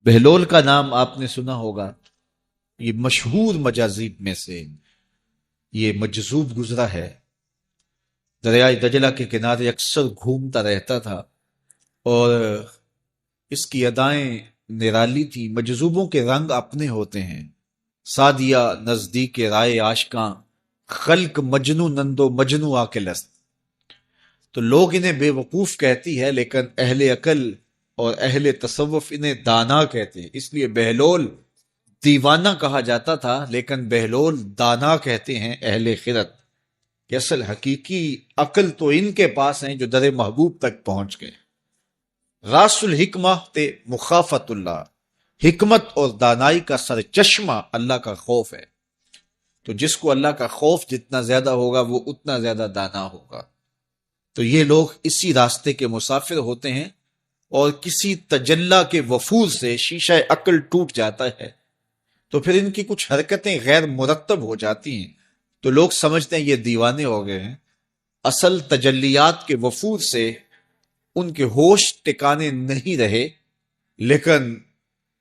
بہلول کا نام آپ نے سنا ہوگا، یہ مشہور مجاذیب میں سے یہ مجذوب گزرا ہے، دریائے دجلہ کے کنارے اکثر گھومتا رہتا تھا اور اس کی ادائیں نرالی تھی۔ مجذوبوں کے رنگ اپنے ہوتے ہیں، سادیہ نزدیک رائے عاشقاں، خلق مجنو نندو مجنو آکلست۔ تو لوگ انہیں بے وقوف کہتی ہے، لیکن اہل عقل اور اہل تصوف انہیں دانا کہتے ہیں۔ اس لیے بہلول دیوانہ کہا جاتا تھا، لیکن بہلول دانا کہتے ہیں اہل خرد، کہ اصل حقیقی عقل تو ان کے پاس ہیں جو در محبوب تک پہنچ گئے۔ راس الحکمہ تے مخافت اللہ، حکمت اور دانائی کا سر چشمہ اللہ کا خوف ہے۔ تو جس کو اللہ کا خوف جتنا زیادہ ہوگا وہ اتنا زیادہ دانا ہوگا۔ تو یہ لوگ اسی راستے کے مسافر ہوتے ہیں، اور کسی تجلی کے وفور سے شیشہ عقل ٹوٹ جاتا ہے تو پھر ان کی کچھ حرکتیں غیر مرتب ہو جاتی ہیں، تو لوگ سمجھتے ہیں یہ دیوانے ہو گئے ہیں۔ اصل تجلیات کے وفور سے ان کے ہوش ٹکانے نہیں رہے، لیکن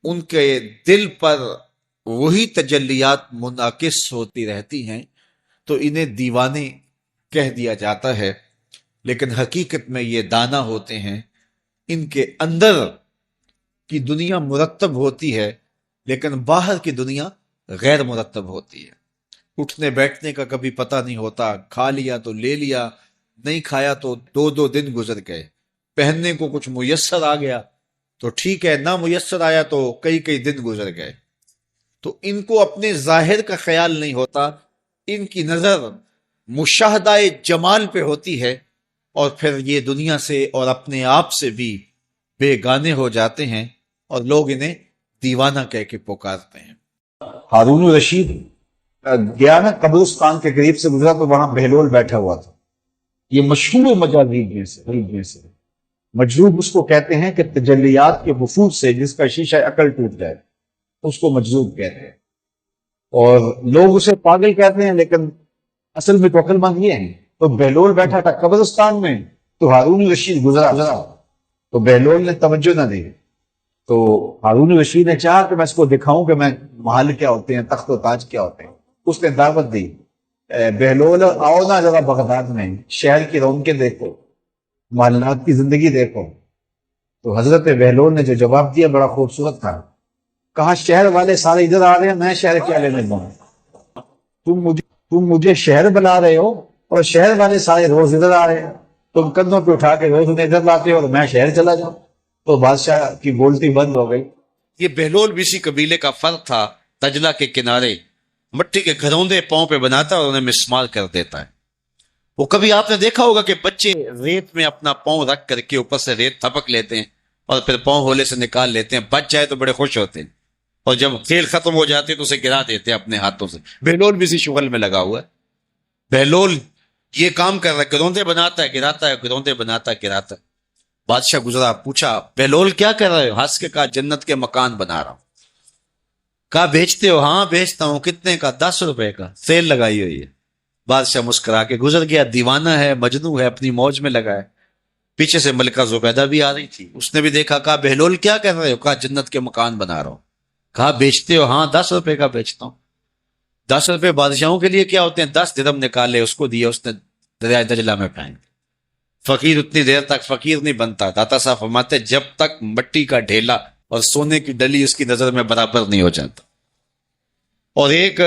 ان کے دل پر وہی تجلیات منعکس ہوتی رہتی ہیں، تو انہیں دیوانے کہہ دیا جاتا ہے، لیکن حقیقت میں یہ دانا ہوتے ہیں۔ ان کے اندر کی دنیا مرتب ہوتی ہے، لیکن باہر کی دنیا غیر مرتب ہوتی ہے۔ اٹھنے بیٹھنے کا کبھی پتہ نہیں ہوتا، کھا لیا تو لے لیا، نہیں کھایا تو دو دو دن گزر گئے۔ پہننے کو کچھ میسر آ گیا تو ٹھیک ہے، نہ میسر آیا تو کئی کئی دن گزر گئے۔ تو ان کو اپنے ظاہر کا خیال نہیں ہوتا، ان کی نظر مشاہدہ جمال پہ ہوتی ہے، اور پھر یہ دنیا سے اور اپنے آپ سے بھی بے گانے ہو جاتے ہیں، اور لوگ انہیں دیوانہ کہہ کے پکارتے ہیں۔ ہارون الرشید گیا نا قبرستان کے قریب سے گزرا تو وہاں بہلول بیٹھا ہوا تھا۔ یہ مشہور مجاذیب میں سے مجذوب اس کو کہتے ہیں کہ تجلیات کے وفور سے جس کا شیشہ عقل ٹوٹ جائے اس کو مجذوب کہتے ہیں، اور لوگ اسے پاگل کہتے ہیں، لیکن اصل میں تو عقل مند یہ ہیں۔ تو بہلول بیٹھا تھا قبرستان میں، تو ہارون الرشید گزرا تو بہلول نے توجہ نہ دی، تو ہارون الرشید نے چاہا کہ میں اس کو دکھاؤں کہ میں محل کیا ہوتے ہیں، تخت و تاج کیا ہوتے ہیں۔ اس نے دعوت دی، بہلول آؤ نا ذرا بغداد میں، شہر کی رونقیں دیکھو، محلات کی زندگی دیکھو۔ تو حضرت بہلول نے جو جواب دیا بڑا خوبصورت تھا، کہا شہر والے سارے ادھر آ رہے ہیں، میں شہر کیا لینے جاؤں؟ تم مجھے شہر بلا رہے ہو اور شہر والے سارے روز ادھر آ رہے ہیں، تم کندھوں پہ اٹھا کے روز انہیں ادھر لاتے ہو اور میں شہر چلا جاؤں۔ تو بادشاہ کی بولتی بند ہو گئی۔ یہ بہلول بھی اسی قبیلے کا فرد تھا، دجلہ کے کنارے مٹی کے گھروندے پاؤں پہ بناتا اور انہیں مسمار کر دیتا ہے۔ وہ کبھی آپ نے دیکھا ہوگا کہ بچے ریت میں اپنا پاؤں رکھ کر کے اوپر سے ریت تھپک لیتے ہیں اور پھر پاؤں ہولے سے نکال لیتے ہیں، بچ جائے تو بڑے خوش ہوتے ہیں، اور جب کھیل ختم ہو جاتے تو اسے گرا دیتے ہیں اپنے ہاتھوں سے۔ بہلول بھی اسی شغل میں لگا ہوا ہے۔ بہلول یہ کام کر رہا ہے، گروندے بناتا ہے گراتا ہے، گروندے بناتا ہے گراتا ہے۔ بادشاہ گزرا، پوچھا بہلول کیا کر رہے ہو؟ ہنس کے کہا جنت کے مکان بنا رہا ہوں۔ کہا بیچتے ہو؟ ہاں بیچتا ہوں۔ کتنے کا؟ 10 روپے کا، سیل لگائی ہوئی ہے۔ بادشاہ مسکرا کے گزر گیا، دیوانہ ہے، مجنو ہے، اپنی موج میں لگا ہے۔ پیچھے سے ملکہ زبیدہ بھی آ رہی تھی، اس نے بھی دیکھا، کہا بہلول کیا کر رہے ہو؟ کہا جنت کے مکان بنا رہا ہوں۔ کہا بیچتے ہو؟ ہاں 10 روپے کا بیچتا ہوں۔ 10 روپے بادشاہوں کے لیے کیا ہوتے ہیں؟ 10 درہم نکالے، اس کو دیے، اس نے دریائے دجلہ میں پھینک۔ فقیر اتنی دیر تک فقیر نہیں بنتا۔ داتا صاحب فرماتے جب تک مٹی کا ڈھیلا اور سونے کی ڈلی اس کی نظر میں برابر نہیں ہو جاتا۔ اور ایک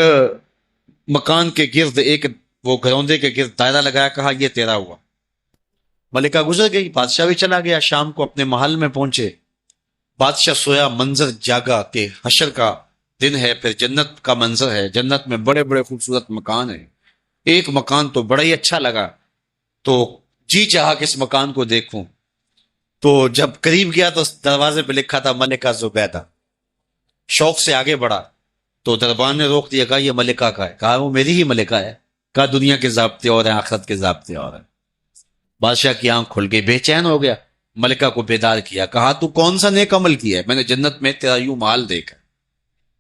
مکان کے گرد، ایک وہ گھروندے کے گرد دائرہ لگایا، کہا یہ تیرا ہوا۔ ملکہ گزر گئی، بادشاہ بھی چلا گیا۔ شام کو اپنے محل میں پہنچے، بادشاہ سویا، منظر جاگا کہ حشر کا دن ہے، پھر جنت کا منظر ہے، جنت میں بڑے بڑے خوبصورت مکان ہیں۔ ایک مکان تو بڑا ہی اچھا لگا، تو جی چاہا کہ اس مکان کو دیکھوں۔ تو جب قریب گیا تو دروازے پہ لکھا تھا ملکہ زبیدہ۔ شوق سے آگے بڑھا تو دربان نے روک دیا، کہا یہ ملکہ کا ہے۔ کہا وہ میری ہی ملکہ ہے۔ کہا دنیا کے ضابطے اور ہیں، آخرت کے ضابطے اور ہیں۔ بادشاہ کی آنکھ کھل گئی، بے چین ہو گیا، ملکہ کو بیدار کیا، کہا تو کون سا نیک عمل کیا ہے؟ میں نے جنت میں تیرا یوں مال دیکھا۔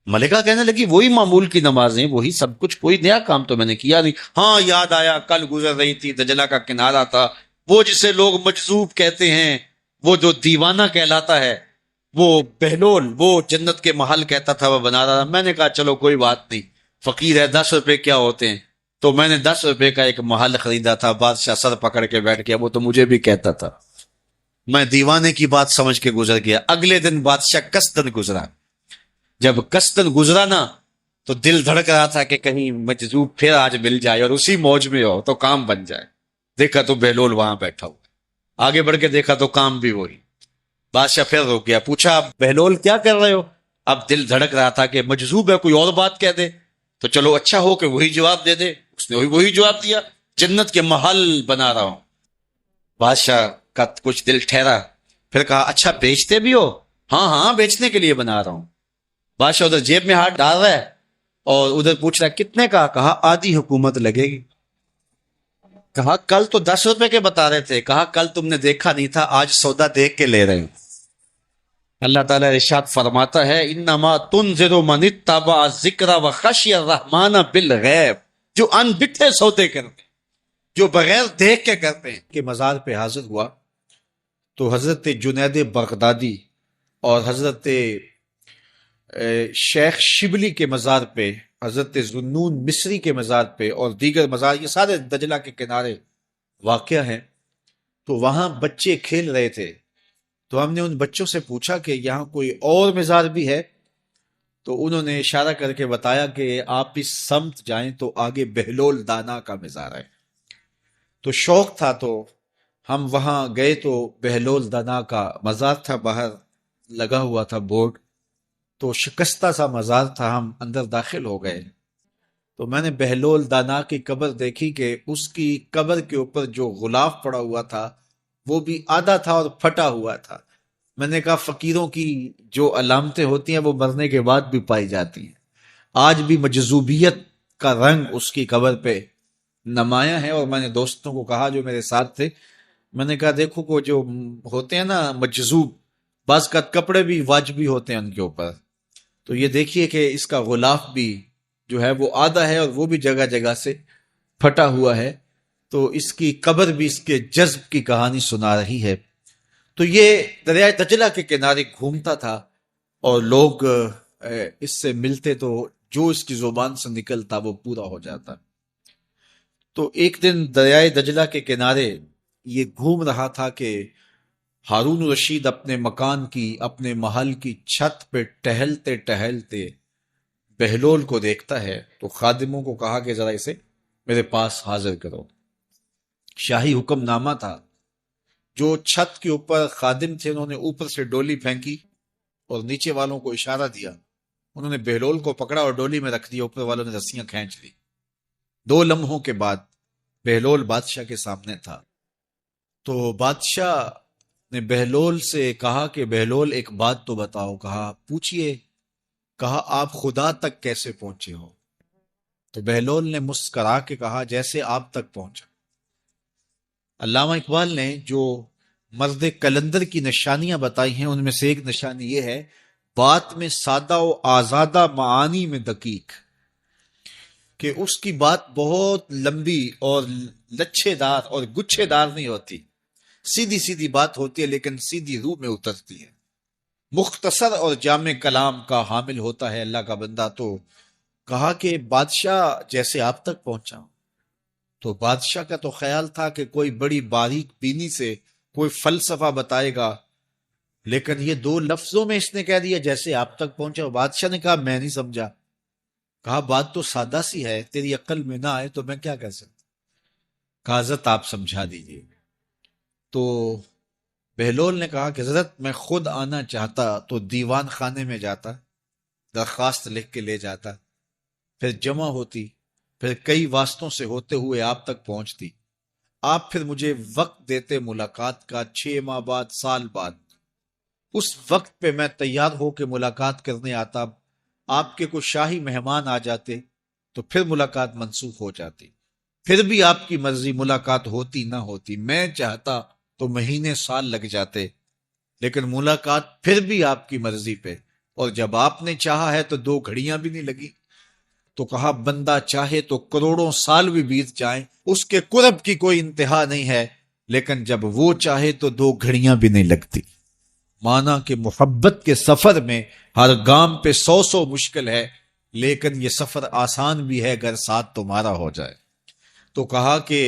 ملکہ کہنے لگی وہی معمول کی نمازیں، وہی سب کچھ، کوئی نیا کام تو میں نے کیا نہیں۔ ہاں یاد آیا، کل گزر رہی تھی، دجلہ کا کنارہ تھا، وہ جسے لوگ مجذوب کہتے ہیں، وہ جو دیوانہ کہلاتا ہے، وہ بہلول وہ جنت کے محل کہتا تھا وہ بنا رہا تھا. میں نے کہا چلو کوئی بات نہیں، فقیر ہے، 10 روپے کیا ہوتے ہیں. تو میں نے 10 روپے کا ایک محل خریدا تھا. بادشاہ سر پکڑ کے بیٹھ گیا، وہ تو مجھے بھی کہتا تھا. میں دیوانے کی بات سمجھ کے گزر گیا. اگلے دن بادشاہ قصدن گزرا. جب قصدن گزرا نا تو دل دھڑک رہا تھا کہ کہیں مجذوب پھر آج مل جائے اور اسی موج میں ہو تو کام بن جائے. دیکھا تو بہلول وہاں بیٹھا ہوا. آگے بڑھ کے دیکھا تو کام بھی وہی. بادشاہ پھر رک گیا، پوچھا بہلول کیا کر رہے ہو؟ اب دل دھڑک رہا تھا کہ مجذوب ہے، کوئی اور بات کہہ دے تو چلو اچھا ہو کہ وہی جواب دے دے. اس نے وہی جواب دیا، جنت کے محل بنا رہا ہوں. بادشاہ کا کچھ دل ٹھہرا، پھر کہا اچھا بیچتے بھی ہو؟ ہاں ہاں بیچنے کے لیے بنا رہا ہوں. بادشاہ ادھر جیب میں ہاتھ ڈال رہا ہے اور ادھر پوچھ رہا ہے کتنے کا؟ کہا آدھی حکومت لگے گی. کہا کل تو 10 روپے کے بتا رہے تھے. کہا کل تم نے دیکھا نہیں تھا، آج سودا دیکھ کے لے رہے ہیں. اللہ تعالیٰ ارشاد فرماتا ہے انما تنذر من اتبع الذکر وخشی الرحمن بالغیب، جو ان بٹھے سودے کرتے ہیں، جو بغیر دیکھ کے کرتے ہیں. کہ مزار پہ حاضر ہوا تو حضرت جنید بغدادی اور حضرت شیخ شبلی کے مزار پہ، حضرت ذوالنون مصری کے مزار پہ اور دیگر مزار، یہ سارے دجلہ کے کنارے واقع ہیں. تو وہاں بچے کھیل رہے تھے. تو ہم نے ان بچوں سے پوچھا کہ یہاں کوئی اور مزار بھی ہے؟ تو انہوں نے اشارہ کر کے بتایا کہ آپ اس سمت جائیں تو آگے بہلول دانا کا مزار ہے. تو شوق تھا تو ہم وہاں گئے تو بہلول دانا کا مزار تھا، باہر لگا ہوا تھا بورڈ. تو شکستہ سا مزار تھا، ہم اندر داخل ہو گئے. تو میں نے بہلول دانا کی قبر دیکھی کہ اس کی قبر کے اوپر جو غلاف پڑا ہوا تھا وہ بھی آدھا تھا اور پھٹا ہوا تھا. میں نے کہا فقیروں کی جو علامتیں ہوتی ہیں وہ مرنے کے بعد بھی پائی جاتی ہیں. آج بھی مجذوبیت کا رنگ اس کی قبر پہ نمایاں ہے. اور میں نے دوستوں کو کہا جو میرے ساتھ تھے، میں نے کہا دیکھو کو جو ہوتے ہیں نا مجذوب، بعض کا کپڑے بھی واجبی ہوتے ہیں ان کے اوپر. تو یہ دیکھیے کہ اس کا غلاف بھی جو ہے وہ آدھا ہے اور وہ بھی جگہ جگہ سے پھٹا ہوا ہے. تو اس کی قبر بھی اس کے جذب کی کہانی سنا رہی ہے. تو یہ دریائے دجلہ کے کنارے گھومتا تھا اور لوگ اس سے ملتے تو جو اس کی زبان سے نکلتا وہ پورا ہو جاتا. تو ایک دن دریائے دجلہ کے کنارے یہ گھوم رہا تھا کہ ہارون رشید اپنے مکان کی، اپنے محل کی چھت پہ ٹہلتے ٹہلتے بہلول کو دیکھتا ہے. تو خادموں کو کہا کہ ذرا اسے میرے پاس حاضر کرو. شاہی حکم نامہ تھا. جو چھت کے اوپر خادم تھے انہوں نے اوپر سے ڈولی پھینکی اور نیچے والوں کو اشارہ دیا. انہوں نے بہلول کو پکڑا اور ڈولی میں رکھ دیا. اوپر والوں نے رسیاں کھینچ لی. 2 لمحوں کے بعد بہلول بادشاہ کے سامنے تھا. تو بادشاہ نے بہلول سے کہا کہ بہلول ایک بات تو بتاؤ. کہا پوچھئے. کہا آپ خدا تک کیسے پہنچے ہو؟ تو بہلول نے مسکرا کے کہا جیسے آپ تک پہنچا. علامہ اقبال نے جو مرد کلندر کی نشانیاں بتائی ہیں ان میں سے ایک نشانی یہ ہے، بات میں سادہ و آزادہ، معانی میں دقیق، کہ اس کی بات بہت لمبی اور لچھے دار اور گچھے دار نہیں ہوتی، سیدھی سیدھی بات ہوتی ہے لیکن سیدھی روح میں اترتی ہے. مختصر اور جامع کلام کا حامل ہوتا ہے اللہ کا بندہ. تو کہا کہ بادشاہ جیسے آپ تک پہنچا. تو بادشاہ کا تو خیال تھا کہ کوئی بڑی باریک بینی سے کوئی فلسفہ بتائے گا، لیکن یہ 2 لفظوں میں اس نے کہہ دیا جیسے آپ تک پہنچا. بادشاہ نے کہا میں نہیں سمجھا. کہا بات تو سادہ سی ہے، تیری عقل میں نہ آئے تو میں کیا کر سکتا. کہا حضرت آپ سمجھا دیجیے. تو بہلول نے کہا کہ حضرت میں خود آنا چاہتا تو دیوان خانے میں جاتا، درخواست لکھ کے لے جاتا، پھر جمع ہوتی، پھر کئی واسطوں سے ہوتے ہوئے آپ تک پہنچتی. آپ پھر مجھے وقت دیتے ملاقات کا، 6 ماہ بعد، سال بعد. اس وقت پہ میں تیار ہو کے ملاقات کرنے آتا. آپ کے کوئی شاہی مہمان آ جاتے تو پھر ملاقات منسوخ ہو جاتی. پھر بھی آپ کی مرضی، ملاقات ہوتی نہ ہوتی. میں چاہتا تو مہینے سال لگ جاتے، لیکن ملاقات پھر بھی آپ کی مرضی پہ. اور جب آپ نے چاہا ہے تو 2 گھڑیاں بھی نہیں لگی. تو کہا بندہ چاہے تو کروڑوں سال بھی بیت جائیں، اس کے قرب کی کوئی انتہا نہیں ہے، لیکن جب وہ چاہے تو 2 گھڑیاں بھی نہیں لگتی. مانا کہ محبت کے سفر میں ہر گام پہ 100 مشکل ہے، لیکن یہ سفر آسان بھی ہے اگر ساتھ تمہارا ہو جائے۔ تو کہا کہ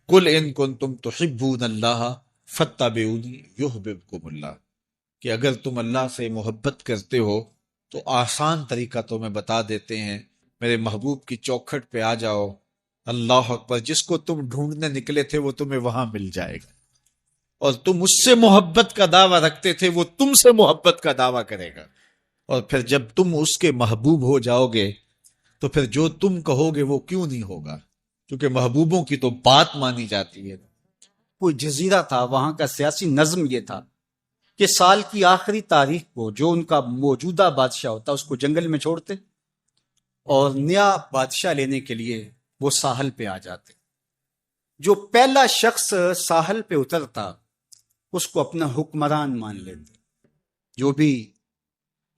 قل ان کنتم تحبون اللہ فاتبعونی یحببکم اللہ، کہ اگر تم اللہ سے محبت کرتے ہو تو آسان طریقہ تمہیں بتا دیتے ہیں، میرے محبوب کی چوکھٹ پہ آ جاؤ، اللہ اکبر، جس کو تم ڈھونڈنے نکلے تھے وہ تمہیں وہاں مل جائے گا، اور تم اس سے محبت کا دعویٰ رکھتے تھے وہ تم سے محبت کا دعویٰ کرے گا، اور پھر جب تم اس کے محبوب ہو جاؤ گے تو پھر جو تم کہو گے وہ کیوں نہیں ہوگا، کیونکہ محبوبوں کی تو بات مانی جاتی ہے۔ کوئی جزیرہ تھا، وہاں کا سیاسی نظم یہ تھا کہ سال کی آخری تاریخ کو جو ان کا موجودہ بادشاہ ہوتا اس کو جنگل میں چھوڑتے اور نیا بادشاہ لینے کے لیے وہ ساحل پہ آ جاتے۔ جو پہلا شخص ساحل پہ اترتا اس کو اپنا حکمران مان لیتے، جو بھی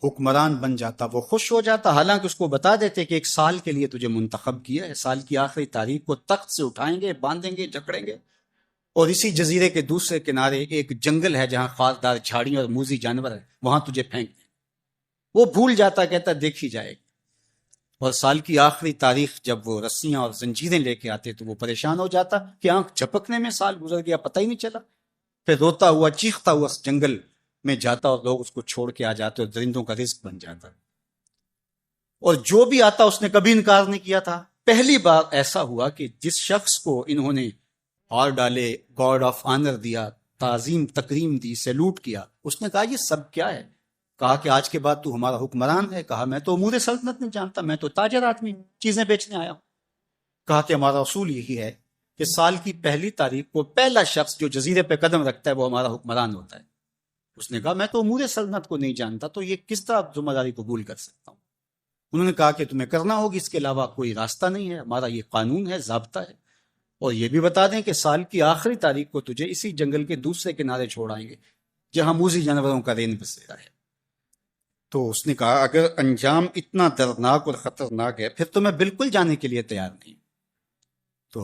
حکمران بن جاتا وہ خوش ہو جاتا، حالانکہ اس کو بتا دیتے کہ ایک سال کے لیے تجھے منتخب کیا ہے، سال کی آخری تاریخ کو تخت سے اٹھائیں گے، باندھیں گے، جکڑیں گے، اور اسی جزیرے کے دوسرے کنارے ایک جنگل ہے جہاں خاردار جھاڑیاں اور موذی جانور ہیں، وہاں تجھے پھینک دیں۔ وہ بھول جاتا، کہتا دیکھی جائے گی، اور سال کی آخری تاریخ جب وہ رسیاں اور زنجیریں لے کے آتے تو وہ پریشان ہو جاتا کہ آنکھ جھپکنے میں سال گزر گیا، پتہ ہی نہیں چلا، پھر روتا ہوا چیختا ہوا اس جنگل میں جاتا اور لوگ اس کو چھوڑ کے آ جاتے اور درندوں کا رزق بن جاتا، اور جو بھی آتا اس نے کبھی انکار نہیں کیا تھا۔ پہلی بار ایسا ہوا کہ جس شخص کو انہوں نے ہار ڈالے، گارڈ آف آنر دیا، تعظیم تکریم دی، سیلوٹ کیا، اس نے کہا یہ سب کیا ہے؟ کہا کہ آج کے بعد تو ہمارا حکمران ہے۔ کہا میں تو امور سلطنت نہیں جانتا، میں تو تاجر آدمی ہوں، چیزیں بیچنے آیا ہوں۔ کہا کہ ہمارا اصول یہی ہے کہ سال کی پہلی تاریخ کو پہلا شخص جو جزیرے پہ قدم رکھتا ہے وہ ہمارا حکمران ہوتا ہے۔ اس نے کہا میں تو امور سلطنت کو نہیں جانتا، تو یہ کس طرح ذمہ داری قبول کر سکتا ہوں؟ انہوں نے کہا کہ تمہیں کرنا ہوگی، اس کے علاوہ کوئی راستہ نہیں ہے، ہمارا یہ قانون ہے، ضابطہ ہے، اور یہ بھی بتا دیں کہ سال کی آخری تاریخ کو تجھے اسی جنگل کے دوسرے کنارے چھوڑ آئیں گے جہاں موذی جانوروں کا رین بسیرا ہے۔ تو اس نے کہا اگر انجام اتنا دردناک اور خطرناک ہے پھر تو میں بالکل جانے کے لیے تیار نہیں۔ تو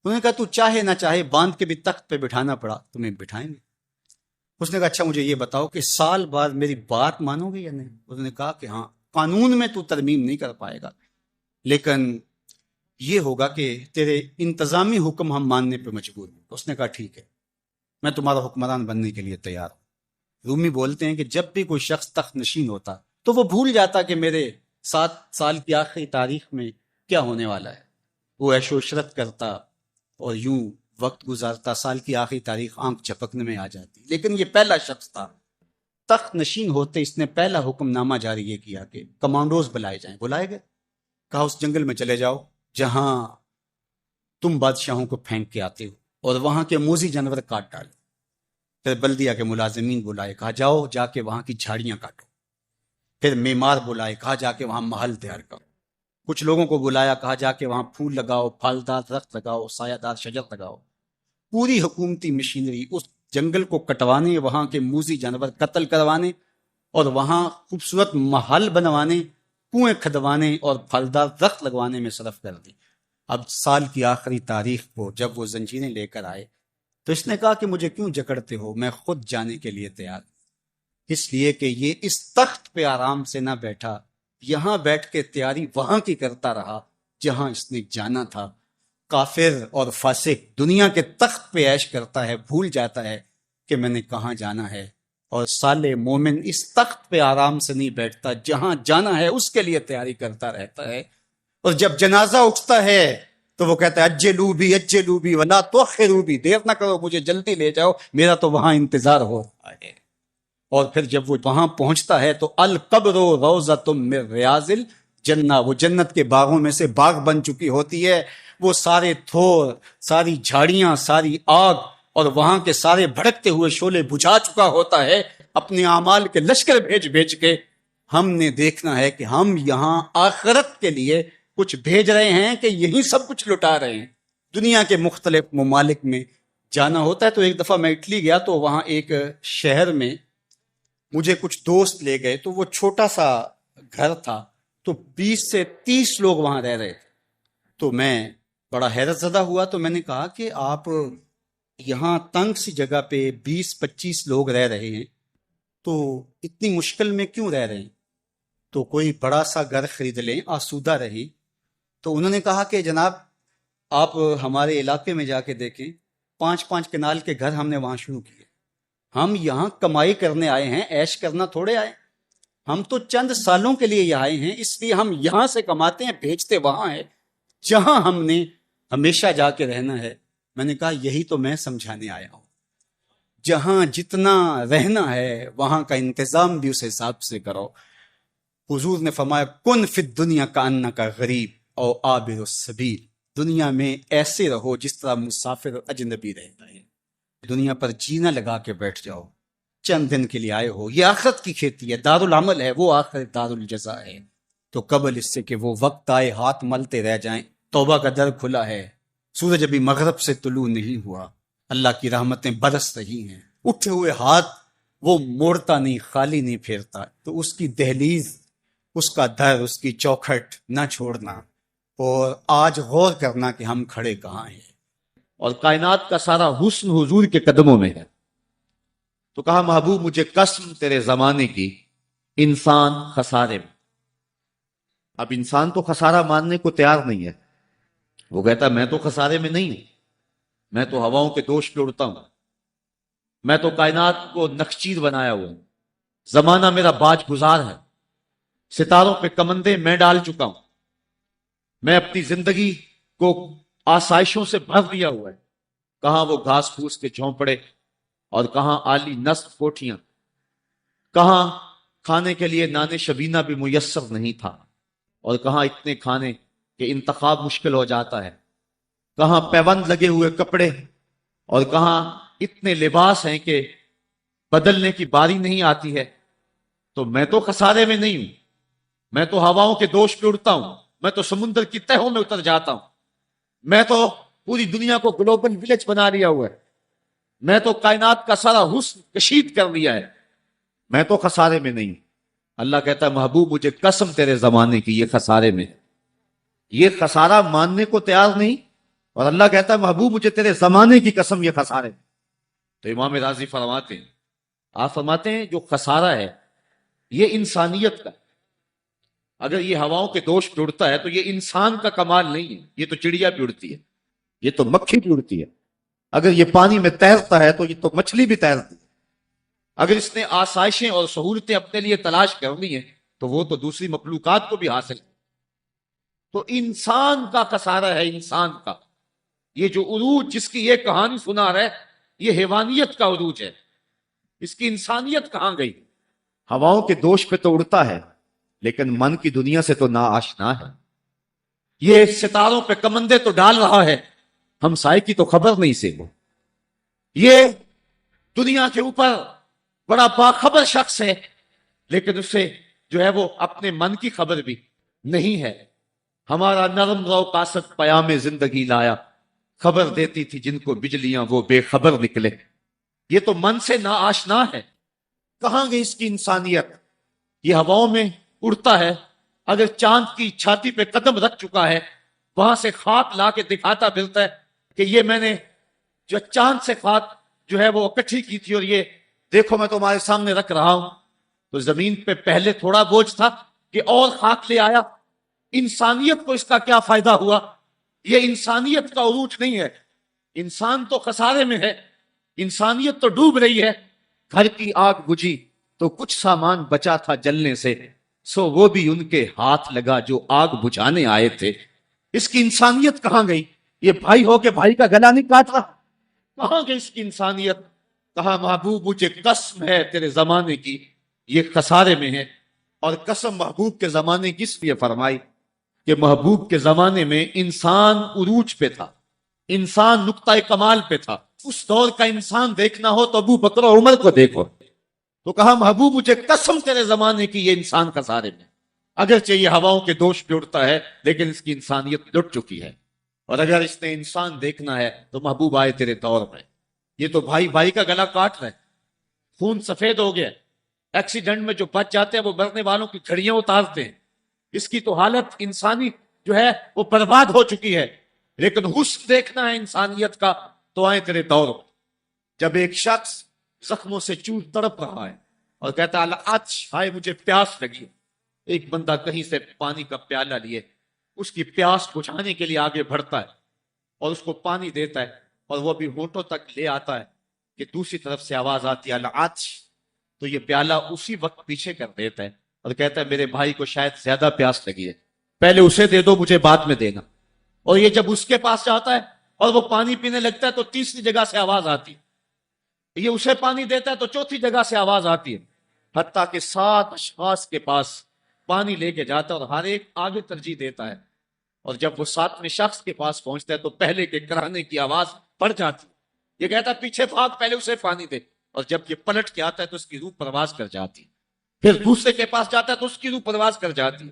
انہوں نے کہا تو چاہے نہ چاہے باندھ کے بھی تخت پہ بٹھانا پڑا تمہیں بٹھائیں گے۔ اس نے کہا اچھا مجھے یہ بتاؤ کہ سال بعد میری بات مانو گے یا نہیں؟ انہوں نے کہا کہ ہاں، قانون میں تو ترمیم نہیں کر پائے گا، لیکن یہ ہوگا کہ تیرے انتظامی حکم ہم ماننے پہ مجبور ہیں۔ اس نے کہا ٹھیک ہے، میں تمہارا حکمران بننے کے لیے تیار ہوں۔ رومی بولتے ہیں کہ جب بھی کوئی شخص تخت نشین ہوتا تو وہ بھول جاتا کہ میرے 7 سال کی آخری تاریخ میں کیا ہونے والا ہے، وہ عیش و عشرت کرتا اور یوں وقت گزارتا، سال کی آخری تاریخ آنکھ جھپکنے میں آ جاتی۔ لیکن یہ پہلا شخص تھا تخت نشین ہوتے، اس نے پہلا حکم نامہ جاری یہ کیا کہ کمانڈوز بلائے جائیں۔ بلائے گئے، کہا اس جنگل میں چلے جاؤ جہاں تم بادشاہوں کو پھینک کے آتے ہو، اور وہاں کے موذی جانور کاٹ ڈالو۔ پھر بلدیہ کے ملازمین بلائے، کہا جاؤ جا کے وہاں کی جھاڑیاں کاٹو۔ پھر معمار بلائے، کہا جا کے وہاں محل تیار کرو۔ کچھ لوگوں کو بلایا، کہا جا کے وہاں پھول لگاؤ، پھلدار درخت لگاؤ، سایہ دار شجر لگاؤ۔ پوری حکومتی مشینری اس جنگل کو کٹوانے، وہاں کے موذی جانور قتل کروانے، اور وہاں خوبصورت محل بنوانے، کنویں کھدوانے اور پھلدار درخت لگوانے میں صرف کر دی۔ اب سال کی آخری تاریخ کو جب وہ زنجیریں لے کر آئے تو اس نے کہا کہ مجھے کیوں جکڑتے ہو، میں خود جانے کے لیے تیار ہوں۔ اس لیے کہ یہ اس تخت پہ آرام سے نہ بیٹھا، یہاں بیٹھ کے تیاری وہاں کی کرتا رہا جہاں اس نے جانا تھا۔ کافر اور فاسق دنیا کے تخت پہ عیش کرتا ہے، بھول جاتا ہے کہ میں نے کہاں جانا ہے، اور صالح مومن اس تخت پہ آرام سے نہیں بیٹھتا، جہاں جانا ہے اس کے لیے تیاری کرتا رہتا ہے، اور جب جنازہ اٹھتا ہے تو وہ کہتا ہے اجلوا بی ولا تؤخروا بی، دیر نہ کرو، مجھے جلدی لے جاؤ، میرا تو وہاں انتظار ہو رہا ہے۔ اور پھر جب وہ وہاں پہنچتا ہے تو القبر روضۃ من ریاض الجنہ، وہ جنت کے باغوں میں سے باغ بن چکی ہوتی ہے، وہ سارے تھور، ساری جھاڑیاں، ساری آگ اور وہاں کے سارے بھڑکتے ہوئے شعلے بجھا چکا ہوتا ہے۔ اپنے اعمال کے لشکر بھیج کے ہم نے دیکھنا ہے کہ ہم یہاں آخرت کے لیے کچھ بھیج رہے ہیں کہ یہی سب کچھ لٹا رہے ہیں۔ دنیا کے مختلف ممالک میں جانا ہوتا ہے۔ تو ایک دفعہ میں اٹلی گیا تو وہاں ایک شہر میں مجھے کچھ دوست لے گئے، تو وہ چھوٹا سا گھر تھا، تو 20 سے 30 لوگ وہاں رہ رہے تھے۔ تو میں بڑا حیرت زدہ ہوا، تو میں نے کہا کہ آپ یہاں تنگ سی جگہ پہ 20-25 لوگ رہ رہے ہیں، تو اتنی مشکل میں کیوں رہ رہے ہیں؟ تو کوئی بڑا سا گھر خرید لیں، آسودہ رہی۔ تو انہوں نے کہا کہ جناب آپ ہمارے علاقے میں جا کے دیکھیں، 5 کنال کے گھر ہم نے وہاں شروع کیے۔ ہم یہاں کمائی کرنے آئے ہیں، عیش کرنا تھوڑے آئے، ہم تو چند سالوں کے لیے یہاں آئے ہیں، اس لیے ہم یہاں سے کماتے ہیں، بھیجتے وہاں ہے جہاں ہم نے ہمیشہ جا کے رہنا ہے۔ میں نے کہا یہی تو میں سمجھانے آیا ہوں، جہاں جتنا رہنا ہے وہاں کا انتظام بھی اس حساب سے کرو۔ حضور نے فرمایا کن فی الدنیا کانک غریب او عابر السبیل، دنیا میں ایسے رہو جس طرح مسافر اور اجنبی رہتا ہے۔ دنیا پر جینا لگا کے بیٹھ جاؤ، چند دن کے لیے آئے ہو، یہ آخرت کی کھیتی ہے، دار العمل ہے، وہ آخرت دار الجزا ہے۔ تو قبل اس سے کہ وہ وقت آئے ہاتھ ملتے رہ جائیں، توبہ کا در کھلا ہے، سورج ابھی مغرب سے طلوع نہیں ہوا، اللہ کی رحمتیں برس رہی ہیں، اٹھے ہوئے ہاتھ وہ موڑتا نہیں، خالی نہیں پھیرتا۔ تو اس کی دہلیز، اس کا در، اس کی چوکھٹ نہ چھوڑنا، اور آج غور کرنا کہ ہم کھڑے کہاں ہیں۔ اور کائنات کا سارا حسن حضور کے قدموں میں ہے۔ تو کہا محبوب مجھے قسم تیرے زمانے کی، انسان خسارے میں۔ اب انسان تو خسارہ ماننے کو تیار نہیں ہے، وہ کہتا میں تو خسارے میں نہیں ہوں، میں تو ہواؤں کے دوش پہ اڑتا ہوں، میں تو کائنات کو نخچیر بنایا ہوا ہوں، زمانہ میرا باج گزار ہے، ستاروں پہ کمندے میں ڈال چکا ہوں، میں اپنی زندگی کو آسائشوں سے بھر دیا ہوا ہے، کہاں وہ گھاس پھوس کے جھونپڑے اور کہاں عالی نصب کوٹھیاں، کہاں کھانے کے لیے نان شبینہ بھی میسر نہیں تھا، اور کہاں اتنے کھانے کہ انتخاب مشکل ہو جاتا ہے، کہاں پیوند لگے ہوئے کپڑے، اور کہاں اتنے لباس ہیں کہ بدلنے کی باری نہیں آتی ہے۔ تو میں تو خسارے میں نہیں ہوں، میں تو ہواؤں کے دوش پہ اڑتا ہوں، میں تو سمندر کی تہوں میں اتر جاتا ہوں، میں تو پوری دنیا کو گلوبل ولیج بنا لیا ہوا ہے، میں تو کائنات کا سارا حسن کشید کر لیا ہے، میں تو خسارے میں نہیں ہوں۔ اللہ کہتا ہے محبوب مجھے قسم تیرے زمانے کی، یہ خسارے میں ہے، یہ خسارہ ماننے کو تیار نہیں، اور اللہ کہتا ہے محبوب مجھے تیرے زمانے کی قسم یہ خسارے میں۔ تو امام راضی فرماتے ہیں، آپ فرماتے ہیں جو خسارہ ہے یہ انسانیت کا، اگر یہ ہواؤں کے دوش پہ اڑتا ہے تو یہ انسان کا کمال نہیں ہے، یہ تو چڑیا بھی اڑتی ہے، یہ تو مکھی بھی اڑتی ہے، اگر یہ پانی میں تیرتا ہے تو یہ تو مچھلی بھی تیرتی ہے، اگر اس نے آسائشیں اور سہولتیں اپنے لیے تلاش کرنی ہیں تو وہ تو دوسری مخلوقات کو بھی حاصل ہے۔ تو انسان کا خسارہ ہے، انسان کا یہ جو عروج جس کی یہ کہانی سنا رہے، یہ حیوانیت کا عروج ہے، اس کی انسانیت کہاں گئی؟ ہواؤں کے دوش پہ تو اڑتا ہے لیکن من کی دنیا سے تو نا آشنا ہے، یہ ستاروں پہ کمندے تو ڈال رہا ہے، ہمسائے کی تو خبر نہیں سے وہ، یہ دنیا کے اوپر بڑا باخبر شخص ہے لیکن اسے جو ہے وہ اپنے من کی خبر بھی نہیں ہے۔ ہمارا نرم رو قاصد پیام زندگی لایا، خبر دیتی تھی جن کو بجلیاں وہ بے خبر نکلے، یہ تو من سے نا آشنا ہے، کہاں گئی اس کی انسانیت؟ یہ ہواؤں میں اڑتا ہے، اگر چاند کی چھاتی پہ قدم رکھ چکا ہے وہاں سے خاک لا کے دکھاتا پھرتا ہے کہ یہ میں نے جو چاند سے خاک جو ہے وہ اکٹھی کی تھی اور یہ دیکھو میں تمہارے سامنے رکھ رہا ہوں۔ تو زمین پہ پہلے تھوڑا بوجھ تھا کہ اور خاک لے آیا، انسانیت کو اس کا کیا فائدہ ہوا؟ یہ انسانیت کا عروج نہیں ہے، انسان تو خسارے میں ہے، انسانیت تو ڈوب رہی ہے۔ گھر کی آگ بجھی تو کچھ سامان بچا تھا جلنے سے، سو وہ بھی ان کے ہاتھ لگا جو آگ بجھانے آئے تھے۔ اس کی انسانیت کہاں گئی؟ یہ بھائی ہو کے بھائی کا گلا نہیں کاٹ رہا، کہاں گئی اس کی انسانیت؟ کہا محبوب مجھے قسم ہے تیرے زمانے کی، یہ خسارے میں ہے۔ اور قسم محبوب کے زمانے کی اس لیے فرمائی کہ محبوب کے زمانے میں انسان عروج پہ تھا، انسان نقطہ کمال پہ تھا۔ اس دور کا انسان دیکھنا ہو تو ابو بکر و عمر کو دیکھو۔ تو کہا محبوب مجھے قسم تیرے زمانے کی، یہ انسان خسارے میں، اگرچہ یہ ہواؤں کے دوش پہ اڑتا ہے لیکن اس کی انسانیت لٹ چکی ہے۔ اور اگر اس نے انسان دیکھنا ہے تو محبوب آئے تیرے دور میں، یہ تو بھائی بھائی کا گلا کاٹ رہے، خون سفید ہو گیا، ایکسیڈنٹ میں جو بچ جاتے ہیں وہ مرنے والوں کی گھڑیاں اتارتے ہیں، اس کی تو حالت انسانی جو ہے وہ برباد ہو چکی ہے۔ لیکن حسن دیکھنا ہے انسانیت کا تو آئے تیرے دور میں، جب ایک شخص زخموں سے چور تڑپ رہا ہے، اور کہتا اللہ آج ہائے مجھے پیاس لگی. ایک بندہ کہیں سے پانی کا پیالہ لیے اس کی پیاس بجھانے کے لیے آگے بڑھتا ہے اور اس کو پانی دیتا ہے اور وہ بھی ہونٹوں تک لے آتا ہے کہ دوسری طرف سے آواز آتی ہے اللہ آج. تو یہ پیالہ اسی وقت پیچھے کر دیتا ہے اور کہتا ہے میرے بھائی کو شاید زیادہ پیاس لگی ہے, پہلے اسے دے دو, مجھے بعد میں دینا. اور یہ جب اس کے پاس جاتا ہے اور وہ پانی پینے لگتا ہے تو تیسری جگہ سے آواز آتی ہے, یہ اسے پانی دیتا ہے تو چوتھی جگہ سے آواز آتی ہے, حتیٰ کہ 7 اشخاص کے پاس پانی لے کے جاتا ہے اور ہر ایک آگے ترجیح دیتا ہے. اور جب وہ 7ویں شخص کے پاس پہنچتا ہے تو پہلے کے کرانے کی آواز پڑ جاتی, یہ کہتا ہے پیچھے بھاگ, پہلے اسے پانی دے. اور جب یہ پلٹ کے آتا ہے تو اس کی روح پرواز کر جاتی, پھر دوسرے کے پاس جاتا ہے تو اس کی روح پرواز کر جاتی.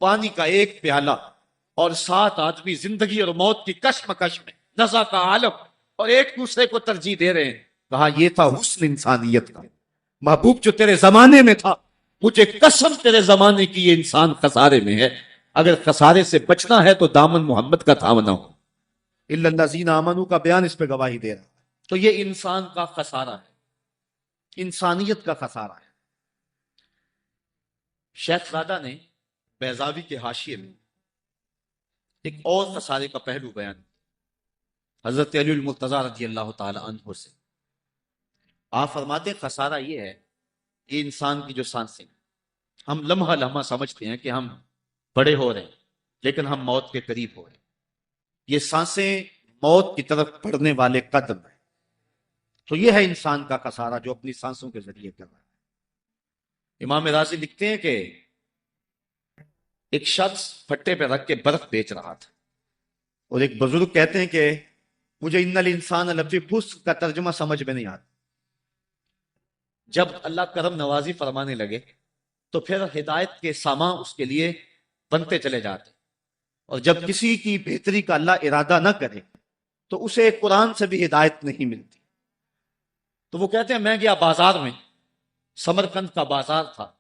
پانی کا ایک پیالہ اور 7 آدمی زندگی اور موت کی کشمکش میں, نزا کا عالم, اور ایک دوسرے کو ترجیح دے رہے ہیں. کہا یہ تھا حسن انسانیت کا. محبوب جو تیرے زمانے میں تھا, مجھے قسم تیرے زمانے کی یہ انسان خسارے میں ہے. اگر خسارے سے بچنا ہے تو دامن محمد کا تھامنا ہو. الا الذین آمنوا کا بیان اس پہ گواہی دے رہا ہے. تو یہ انسان کا خسارہ ہے, انسانیت کا خسارہ ہے. شیخ زادہ نے بیضاوی کے حاشیے میں ایک اور خسارے کا پہلو بیان حضرت علی المرتضیٰ رضی اللہ تعالی عنہ سے. آپ فرماتے ہیں خسارہ یہ ہے کہ انسان کی جو سانسیں, ہم لمحہ لمحہ سمجھتے ہیں کہ ہم بڑے ہو رہے ہیں لیکن ہم موت کے قریب ہو رہے ہیں. یہ سانسیں موت کی طرف بڑھنے والے قدم ہیں. تو یہ ہے انسان کا خسارہ جو اپنی سانسوں کے ذریعے کر رہا ہے. امام راضی لکھتے ہیں کہ ایک شخص پھٹے پہ رکھ کے برف بیچ رہا تھا, اور ایک بزرگ کہتے ہیں کہ مجھے ان الانسان لفی خسر کا ترجمہ سمجھ میں نہیں آتا. جب اللہ کرم نوازی فرمانے لگے تو پھر ہدایت کے سامان اس کے لیے بنتے چلے جاتے, اور جب کسی کی بہتری کا اللہ ارادہ نہ کرے تو اسے قرآن سے بھی ہدایت نہیں ملتی. تو وہ کہتے ہیں میں گیا بازار میں, سمرقند کا بازار تھا,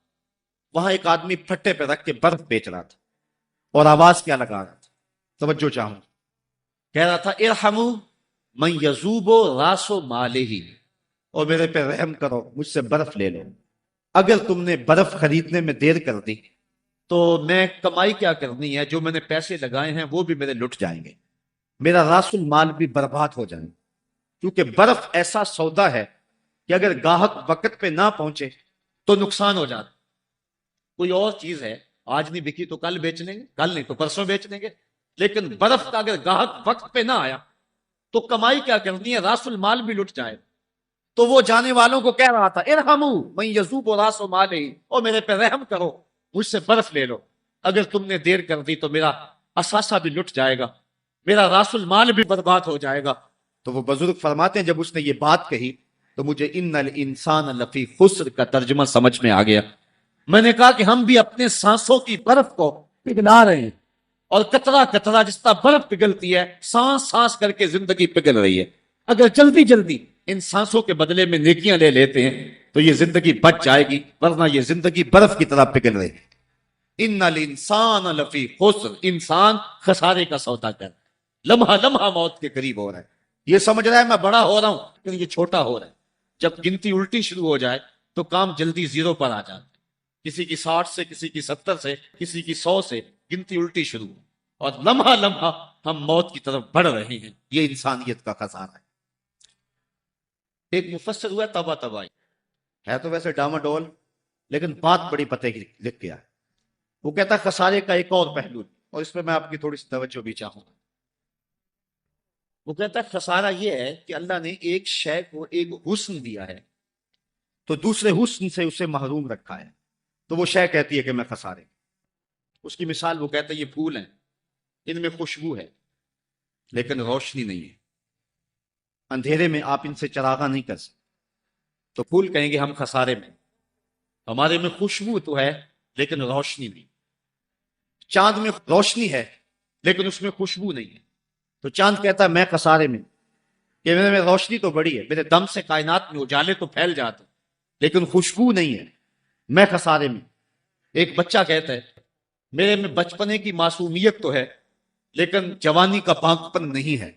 وہاں ایک آدمی پھٹے پہ رکھ کے برف بیچ رہا تھا, اور آواز کیا لگا رہا تھا, توجہ چاہوں, کہہ رہا تھا ارحموا من یذوب راس مالہ, اور میرے پہ رحم کرو, مجھ سے برف لے لو. اگر تم نے برف خریدنے میں دیر کر دی تو میں کمائی کیا کرنی ہے, جو میں نے پیسے لگائے ہیں وہ بھی میرے لٹ جائیں گے, میرا راس المال بھی برباد ہو جائیں گے. کیونکہ برف ایسا سودا ہے کہ اگر گاہک وقت پہ نہ پہنچے تو نقصان ہو جاتا. کوئی اور چیز ہے آج نہیں بکی تو کل بیچ لیں گے, کل نہیں تو پرسوں بیچ لیں گے, لیکن برف کا اگر گاہک وقت پہ نہ آیا تو کمائی کیا کرنی ہے, راس المال بھی لٹ جائے. تو وہ جانے والوں کو کہہ رہا تھا ارحموا من یذوب راس مالہ, اور میرے پہ رحم کرو, مجھ سے برف لے لو. اگر تم نے دیر کر دی تو میرا اثاثہ بھی لٹ جائے گا, میرا راس المال بھی برباد ہو جائے گا. تو وہ بزرگ فرماتے ہیں جب اس نے یہ بات کہی تو مجھے ان الانسان لفی خسر کا ترجمہ سمجھ میں آ گیا. میں نے کہا کہ ہم بھی اپنے سانسوں کی برف کو پگھلا رہے ہیں, اور قطرہ قطرہ جس طرح برف پگھلتی ہے, سانس سانس کر کے زندگی پگھل رہی ہے. اگر جلدی جلدی ان سانسوں کے بدلے میں نیکیاں لے لیتے ہیں تو یہ زندگی بچ جائے گی, ورنہ یہ زندگی برف کی طرح پگھل رہی ہے. ان الانسان لفی خسر, انسان خسارے کا سودا کر رہا ہے, لمحہ لمحہ موت کے قریب ہو رہا ہے. یہ سمجھ رہا ہے میں بڑا ہو رہا ہوں لیکن یہ چھوٹا ہو رہا ہے. جب گنتی الٹی شروع ہو جائے تو کام جلدی زیرو پر آ جاتا ہے. کسی کی 60 سے, کسی کی 70 سے, کسی کی 100 سے گنتی الٹی شروع, اور لمحہ لمحہ ہم موت کی طرف بڑھ رہے ہیں. یہ انسانیت کا خسارہ ہے. ایک مفسر ہوا تبا تبائی ہے, تو ویسے ڈاماڈول, لیکن بات بڑی پتے کی لکھ گیا. وہ کہتا ہے خسارے کا ایک اور پہلو, اور اس پہ میں آپ کی تھوڑی سی توجہ بھی چاہوں گا. وہ کہتا ہے خسارہ یہ ہے کہ اللہ نے ایک شے کو ایک حسن دیا ہے تو دوسرے حسن سے اسے محروم رکھا ہے, تو وہ شے کہتی ہے کہ میں خسارے. اس کی مثال وہ کہتا ہے یہ پھول ہیں, ان میں خوشبو ہے لیکن روشنی نہیں ہے, اندھیرے میں آپ ان سے چراغاں نہیں کر سکتے. تو پھول کہیں گے ہم خسارے میں, ہمارے میں خوشبو تو ہے لیکن روشنی نہیں. چاند میں روشنی ہے لیکن اس میں خوشبو نہیں ہے, تو چاند کہتا ہے میں خسارے میں, کہ میرے میں روشنی تو بڑی ہے, میرے دم سے کائنات میں اجالے تو پھیل جاتے لیکن خوشبو نہیں ہے, میں خسارے میں. ایک بچہ کہتا ہے میرے میں بچپنے کی معصومیت تو ہے لیکن جوانی کا پاکپن نہیں ہے,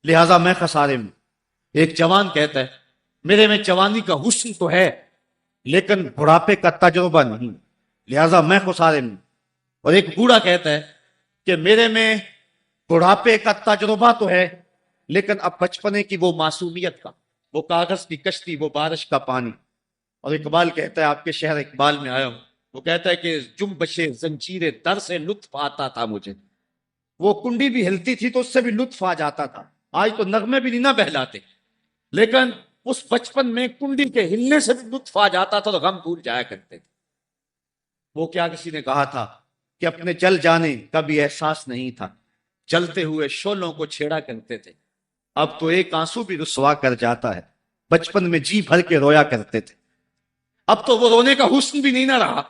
لہذا میں خسارے میں. ایک جوان کہتا ہے میرے میں جوانی کا حسن تو ہے لیکن بڑھاپے کا تجربہ نہیں، لہذا میں خسارے میں ہوں۔ اور ایک بوڑھا کہتا ہے کہ میرے میں بڑھاپے کا تجربہ تو ہے، لیکن اب بچپنے کی وہ معصومیت کا، وہ کاغذ کی کشتی، وہ بارش کا پانی۔ اور اقبال کہتا ہے، آپ کے شہر اقبال میں آیا ہوں، وہ کہتا ہے کہ جنبش زنجیر در سے لطف آتا تھا مجھے، وہ کنڈی بھی ہلتی تھی تو اس سے بھی لطف آ جاتا تھا، آج تو نغمے بھی نہیں نہ بہلاتے، لیکن اس بچپن میں کنڈی کے ہلنے سے بھی لطف آ جاتا تھا تو غم بھول جایا کرتے تھے۔ وہ کیا کسی نے کہا تھا کہ اپنے جل جانے کا بھی احساس نہیں تھا، جلتے ہوئے شعلوں کو چھیڑا کرتے تھے، اب تو ایک آنسو بھی رسوا کر جاتا ہے، بچپن میں جی بھر کے رویا کرتے تھے، اب تو وہ رونے کا حسن بھی نہیں نہ رہا۔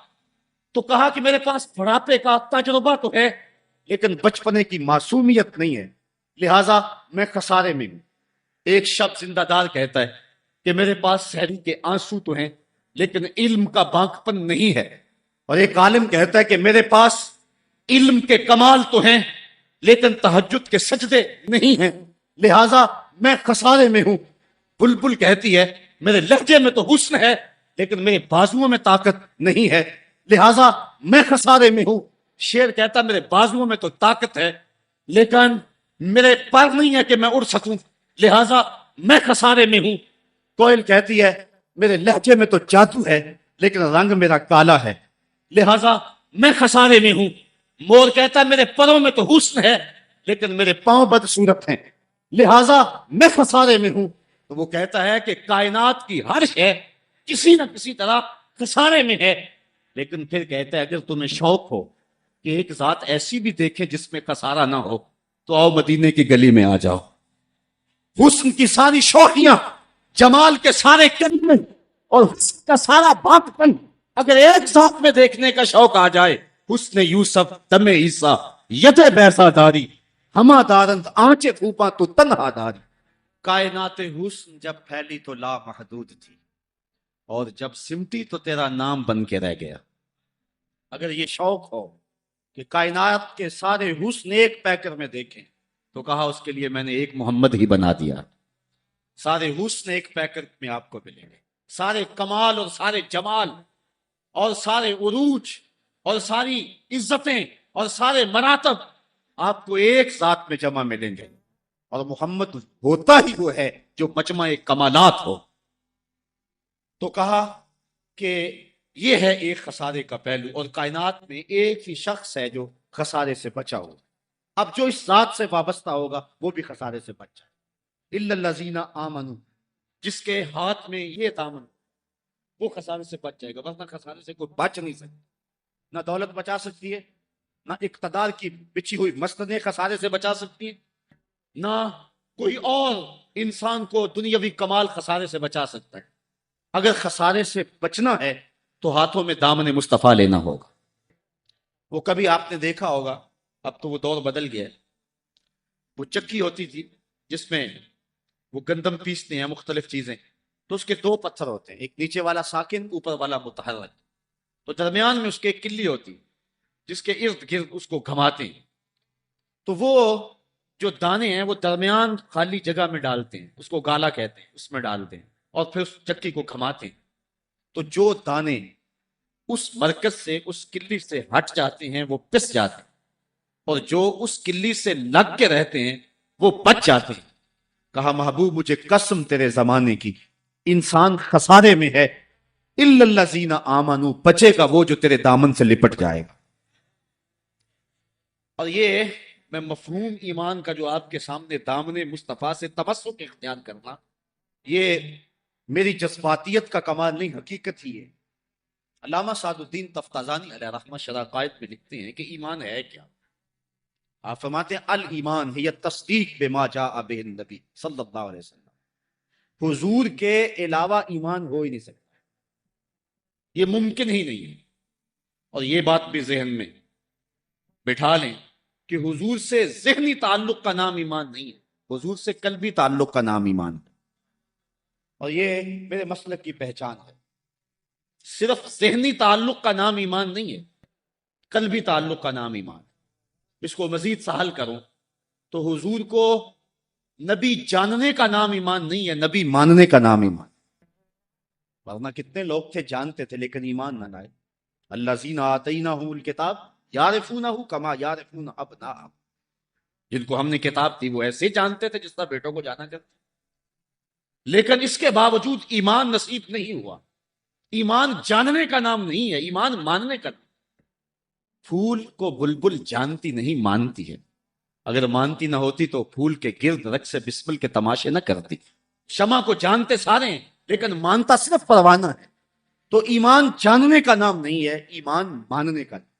تو کہا کہ میرے پاس بڑھاپے کا تجربہ تو ہے، لیکن بچپنے کی معصومیت نہیں ہے، لہذا میں خسارے میں ہوں۔ ایک شخص زندہ دار کہتا ہے کہ میرے پاس سحری کے آنسو تو ہیں، لیکن علم کا بانکپن نہیں ہے۔ اور ایک عالم کہتا ہے کہ میرے پاس علم کے کمال تو ہیں، لیکن تہجد کے سجدے نہیں ہیں، لہذا میں خسارے میں ہوں۔ بلبل کہتی ہے میرے لہجے میں تو حسن ہے، لیکن میرے بازوؤں میں طاقت نہیں ہے، لہذا میں خسارے میں ہوں۔ شیر کہتا میرے بازوؤں میں تو طاقت ہے، لیکن میرے پر نہیں ہے کہ میں اڑ سکوں، لہذا میں خسارے میں ہوں۔ کوئل کہتی ہے میرے لہجے میں تو جادو ہے، لیکن رنگ میرا کالا ہے، لہذا میں خسارے میں ہوں۔ مور کہتا ہے میرے پروں میں تو حسن ہے، لیکن میرے پاؤں بدصورت ہیں، لہذا میں خسارے میں ہوں۔ تو وہ کہتا ہے کہ کائنات کی ہر شے کسی نہ کسی طرح خسارے میں ہے، لیکن پھر کہتا ہے اگر تمہیں شوق ہو کہ ایک ذات ایسی بھی دیکھے جس میں خسارہ نہ ہو تو آؤ مدینے کی گلی میں آ جاؤ۔ حسن کی ساری شوخیاں، جمال کے سارے کریمے اور حسن کا سارا باپپن اگر ایک ذات میں دیکھنے کا شوق آ جائے، حسن یوسف دم عیسیٰ ید بیسا داری، ہما دارند آنچے پھوپا تو تنہا داری۔ کائنات حسن جب پھیلی تو لا محدود تھی، اور جب سمٹی تو تیرا نام بن کے رہ گیا۔ اگر یہ شوق ہو کہ کائنات کے سارے حسن ایک پیکر میں دیکھیں تو کہا اس کے لیے میں نے ایک محمد ہی بنا دیا۔ سارے حسن ایک پیکر میں آپ کو ملیں گے، سارے کمال اور سارے جمال اور سارے عروج اور ساری عزتیں اور سارے مراتب آپ کو ایک ذات میں جمع ملیں گے، اور محمد ہوتا ہی وہ ہے جو مجمع کمالات ہو۔ تو کہا کہ یہ ہے ایک خسارے کا پہلو، اور کائنات میں ایک ہی شخص ہے جو خسارے سے بچا ہو۔ اب جو اس ذات سے وابستہ ہوگا وہ بھی خسارے سے بچ جائے۔ الا الذین آمنوا، جس کے ہاتھ میں یہ دامن وہ خسارے سے بچ جائے گا، ورنہ خسارے سے کوئی بچ نہیں سکتا۔ نہ دولت بچا سکتی ہے، نہ اقتدار کی بچھی ہوئی مسندیں خسارے سے بچا سکتی ہیں، نہ کوئی اور انسان کو دنیاوی کمال خسارے سے بچا سکتا ہے۔ اگر خسارے سے بچنا ہے تو ہاتھوں میں دامن مصطفیٰ لینا ہوگا۔ وہ کبھی آپ نے دیکھا ہوگا، اب تو وہ دور بدل گیا ہے، وہ چکی ہوتی تھی جس میں وہ گندم پیستے ہیں، مختلف چیزیں، تو اس کے دو پتھر ہوتے ہیں، ایک نیچے والا ساکن، اوپر والا متحرک، تو درمیان میں اس کے ایک کلی ہوتی جس کے ارد گرد اس کو گھماتے ہیں، تو وہ جو دانے ہیں وہ درمیان خالی جگہ میں ڈالتے ہیں، اس کو گالا کہتے ہیں، اس میں ڈالتے ہیں اور پھر اس چکی کو گھماتے ہیں، تو جو دانے اس مرکز سے، اس کلی سے ہٹ جاتے ہیں وہ پس جاتے ہیں، اور جو اس کلی سے لگ کے رہتے ہیں وہ بچ جاتے ہیں۔ کہا محبوب مجھے قسم تیرے زمانے کی، انسان خسارے میں ہے، الا الذین آمنوا، بچے گا وہ جو تیرے دامن سے لپٹ جائے گا۔ اور یہ میں مفہوم ایمان کا جو آپ کے سامنے دامن مصطفیٰ سے تمسک اختیار کرنا، یہ میری جذباتیت کا کمال نہیں، حقیقت ہی ہے۔ علامہ سعد الدین تفتازانی علیہ رحمہ شرح عقائد میں لکھتے ہیں کہ ایمان ہے کیا؟ آپ فرماتے ہیں الایمان ہی تصدیق بما جاء بہ النبی صلی اللہ علیہ وسلم، حضور کے علاوہ ایمان ہو ہی نہیں سکتا، یہ ممکن ہی نہیں ہے۔ اور یہ بات بھی ذہن میں بٹھا لیں کہ حضور سے ذہنی تعلق کا نام ایمان نہیں ہے، حضور سے قلبی تعلق کا نام ایمان ہے، اور یہ میرے مسلک کی پہچان ہے۔ صرف ذہنی تعلق کا نام ایمان نہیں ہے، قلبی تعلق کا نام ایمان ہے۔ اس کو مزید سہل کروں تو حضور کو نبی جاننے کا نام ایمان نہیں ہے، نبی ماننے کا نام ایمان۔ ورنہ کتنے لوگ تھے جانتے تھے لیکن ایمان نہ لائے. الذین آتیناہم الکتاب یعرفونہ کما یعرفون ابناءہم. جن کو ہم نے کتاب دی وہ ایسے جانتے تھے جس طرح بیٹوں کو جانا کرتے، لیکن اس کے باوجود ایمان نصیب نہیں ہوا. ایمان جاننے کا نام نہیں ہے، ایمان ماننے کا نام. پھول کو بلبل جانتی نہیں مانتی ہے. اگر مانتی نہ ہوتی تو پھول کے گرد رقص سے بسمل کے تماشے نہ کرتی. شمع کو جانتے سارے ہیں لیکن مانتا صرف پروانہ ہے. تو ایمان جاننے کا نام نہیں ہے، ایمان ماننے کا نام.